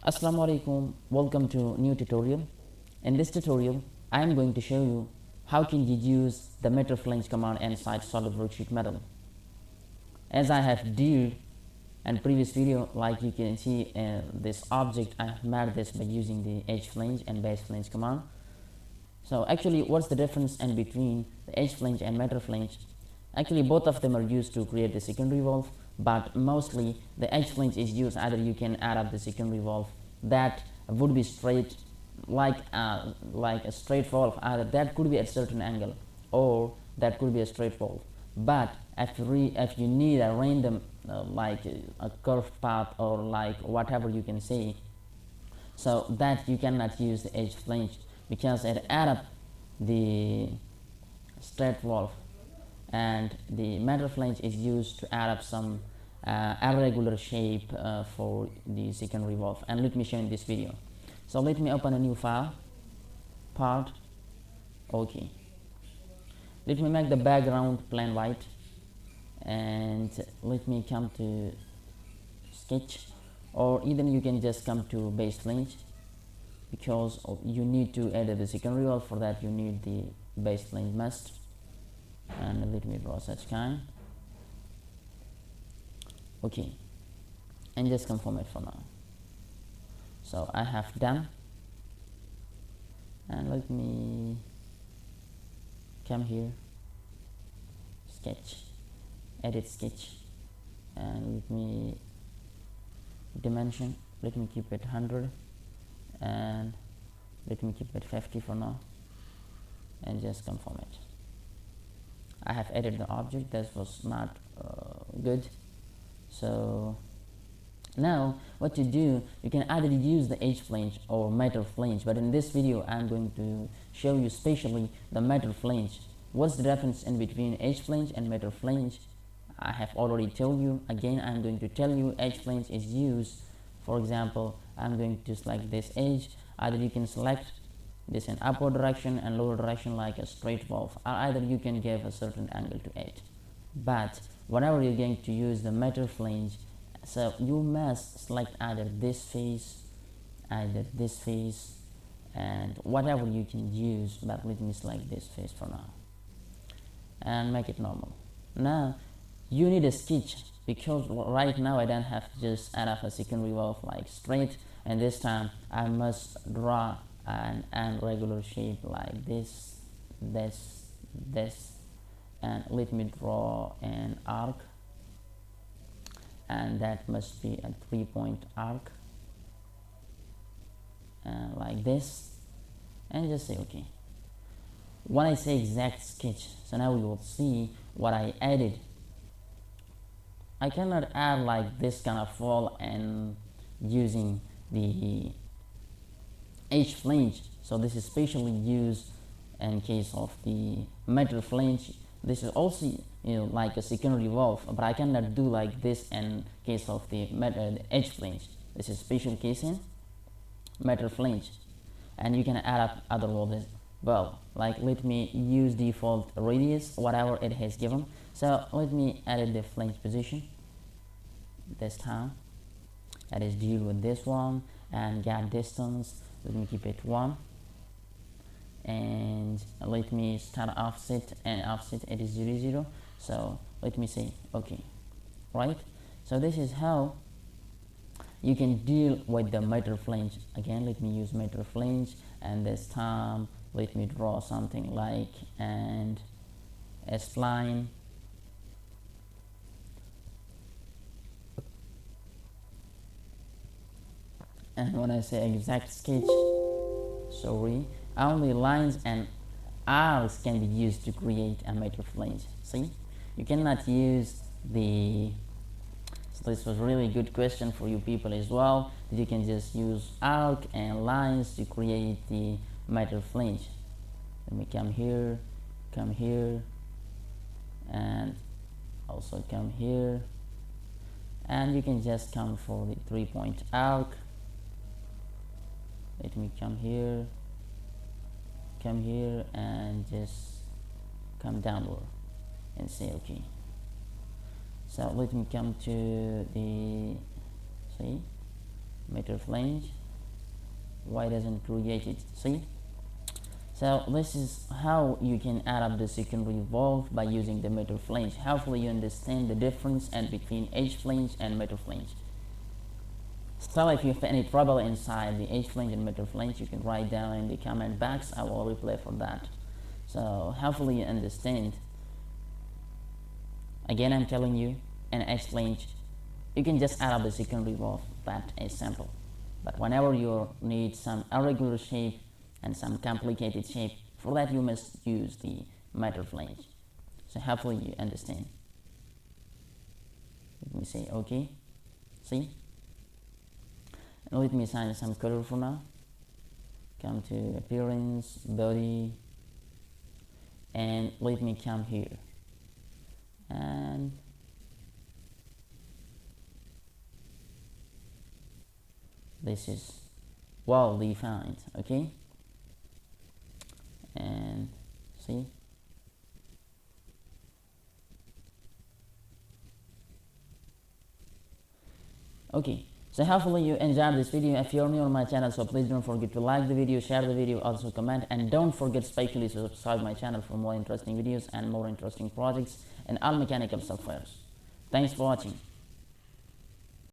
Assalamu alaikum, welcome to new tutorial. In this tutorial I am going to show you how can you use the meter flange command inside SolidWorks sheet metal. As I have dealt in previous video, like you can see this object, I have made this by using the edge flange and base flange command. So actually what's the difference in between the edge flange and meter flange? Actually both of them are used to create the secondary valve, but mostly the edge flange is used either you can add up the secondary valve that would be straight like a straight valve, either that could be at a certain angle or that could be a straight valve. But if you need a random like a curved path or like whatever you can say, so that you cannot use the edge flange because it add up the straight valve, and the meter flange is used to add up some irregular shape for the secondary valve. And let me show in this video. So let me open a new file, part. Okay, let me make the background plain white, and let me come to sketch, or even you can just come to base flange, because you need to edit the secondary valve. For that you need the base flange must, and let me draw such kind. Okay, and just confirm it for now. So I have done, and let me come here, sketch, edit sketch, and let me dimension, let me keep it 100, and let me keep it 50 for now, and just confirm it. I have edited the object, this was not good. So now what you do, you can either use the edge flange or meter flange, but in this video I'm going to show you specially the meter flange. What's the difference in between edge flange and meter flange? I have already told you. Again, I'm going to tell you. Edge flange is used, for example, I'm going to select this edge. Either you can select this in upward direction and lower direction like a straight valve, or either you can give a certain angle to it. But whenever you're going to use the meter flange, so you must select either this face, and whatever you can use, but let me select this face for now and make it normal. Now you need a sketch, because right now I don't have to just add up a secondary valve like straight, and this time I must draw an irregular shape like this, and let me draw an arc, and that must be a 3-point arc, like this, and just say okay. When I say exact sketch, so now we will see what I added. I cannot add like this kind of fall and using the edge flange, so this is specially used in case of the meter flange. This is also like a secondary valve, but I cannot do like this in case of the edge flange. This is special case in meter flange, and you can add up other valves. Well, like let me use default radius, whatever it has given. So let me edit the flange position this time. That is deal with this one, and gap distance, let me keep it 1, and let me start offset, and offset it is 0 0. So let me say okay, right? So this is how you can deal with the meter flange. Again, let me use meter flange, and this time let me draw something like and a spline, and when I say exact sketch, sorry, only lines and arcs can be used to create a meter flange. See, you cannot use the, so this was really good question for you people as well, that you can just use arc and lines to create the meter flange. Let me come here, and also come here, and you can just come for the 3-point arc. Let me come here, and just come downward and say okay. So let me come to the, see, meter flange. Why doesn't create it? See? So this is how you can add up the secondary valve by using the meter flange. Hopefully you understand the difference and between edge flange and meter flange. So if you have any trouble inside the edge flange and meter flange, you can write down in the comment box. I will reply for that. So hopefully you understand. Again, I'm telling you, an edge flange, you can just add up the secondary valve. That is simple. But whenever you need some irregular shape and some complicated shape, for that you must use the meter flange. So hopefully you understand. Let me say okay. See? And let me assign some color for now. Come to appearance, body, and let me come here. And this is well defined, okay? And see, okay, so hopefully you enjoyed this video. If you're new on my channel, so please don't forget to like the video, share the video, also comment, and don't forget especially to subscribe my channel for more interesting videos and more interesting projects and all mechanical softwares. Thanks for watching.